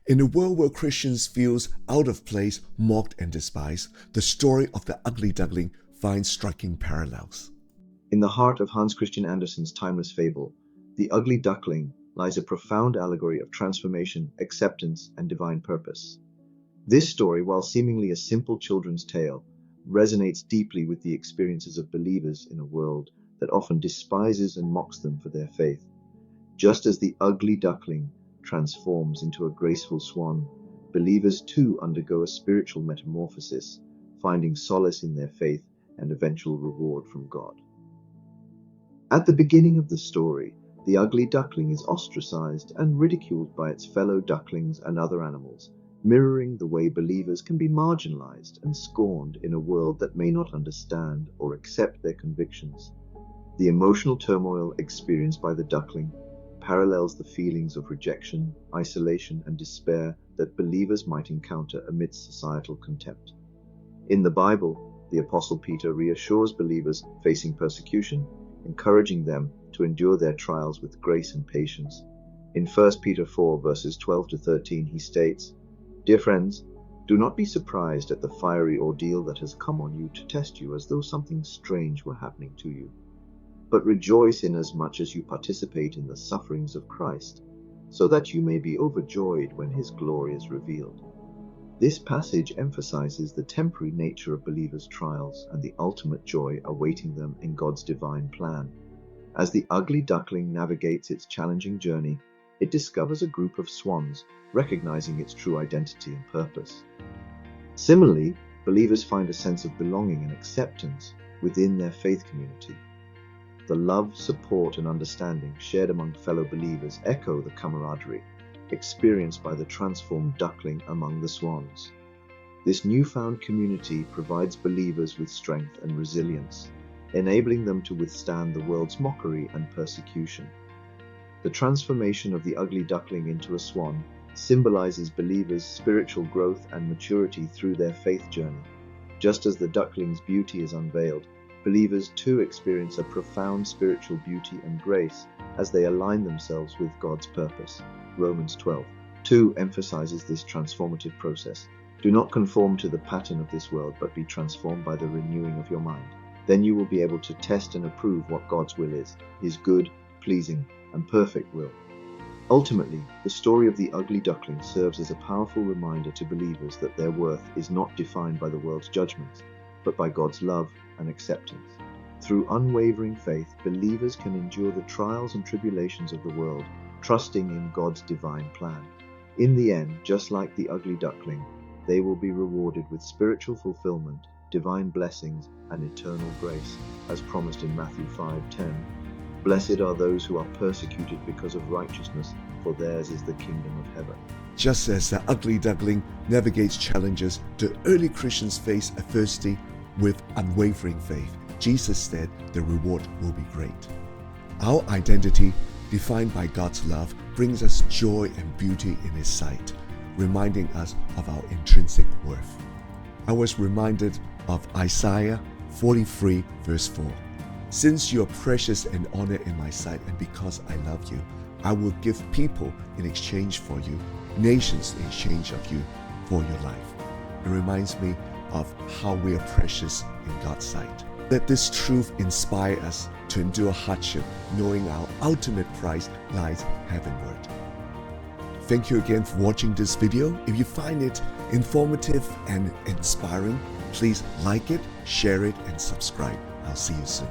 In a world where Christians feel out of place, mocked and despised, the story of the Ugly Duckling finds striking parallels. In the heart of Hans Christian Andersen's timeless fable, The Ugly Duckling lies a profound allegory of transformation, acceptance, and divine purpose. This story, while seemingly a simple children's tale, resonates deeply with the experiences of believers in a world that often despises and mocks them for their faith. Just as the ugly duckling transforms into a graceful swan, believers too undergo a spiritual metamorphosis, finding solace in their faith and eventual reward from God. At the beginning of the story, the ugly duckling is ostracized and ridiculed by its fellow ducklings and other animals, mirroring the way believers can be marginalized and scorned in a world that may not understand or accept their convictions. The emotional turmoil experienced by the duckling parallels the feelings of rejection, isolation, and despair that believers might encounter amidst societal contempt. In the Bible, the Apostle Peter reassures believers facing persecution, encouraging them to endure their trials with grace and patience. In 1 Peter 4 verses 12 to 13, he states, "Dear friends, do not be surprised at the fiery ordeal that has come on you to test you as though something strange were happening to you. But rejoice inasmuch as you participate in the sufferings of Christ, so that you may be overjoyed when his glory is revealed." This passage emphasizes the temporary nature of believers' trials and the ultimate joy awaiting them in God's divine plan. As the ugly duckling navigates its challenging journey, it discovers a group of swans, recognizing its true identity and purpose. Similarly, believers find a sense of belonging and acceptance within their faith community. The love, support, and understanding shared among fellow believers echo the camaraderie experienced by the transformed duckling among the swans. This newfound community provides believers with strength and resilience, enabling them to withstand the world's mockery and persecution. The transformation of the ugly duckling into a swan symbolizes believers' spiritual growth and maturity through their faith journey. Just as the duckling's beauty is unveiled, believers too experience a profound spiritual beauty and grace as they align themselves with God's purpose. Romans 12:2 emphasizes this transformative process. Do not conform to the pattern of this world, but be transformed by the renewing of your mind. Then you will be able to test and approve what God's will is, his good, pleasing, and perfect will. Ultimately, the story of the ugly duckling serves as a powerful reminder to believers that their worth is not defined by the world's judgments, but by God's love and acceptance. Through unwavering faith, believers can endure the trials and tribulations of the world, trusting in God's divine plan. In the end, just like the ugly duckling, they will be rewarded with spiritual fulfillment, divine blessings, and eternal grace, as promised in Matthew 5:10. Blessed are those who are persecuted because of righteousness, for theirs is the kingdom of heaven. Just as the ugly duckling navigates challenges, the early Christians faced adversity with unwavering faith. Jesus said the reward will be great. Our identity, defined by God's love, brings us joy and beauty in his sight, reminding us of our intrinsic worth. I was reminded of Isaiah 43 verse 4. "Since you are precious and honored in my sight, and because I love you, I will give people in exchange for you, nations in exchange of you for your life." It reminds me of how we are precious in God's sight. Let this truth inspire us to endure hardship, knowing our ultimate prize lies heavenward. Thank you again for watching this video. If you find it informative and inspiring, please like it, share it, and subscribe. I'll see you soon.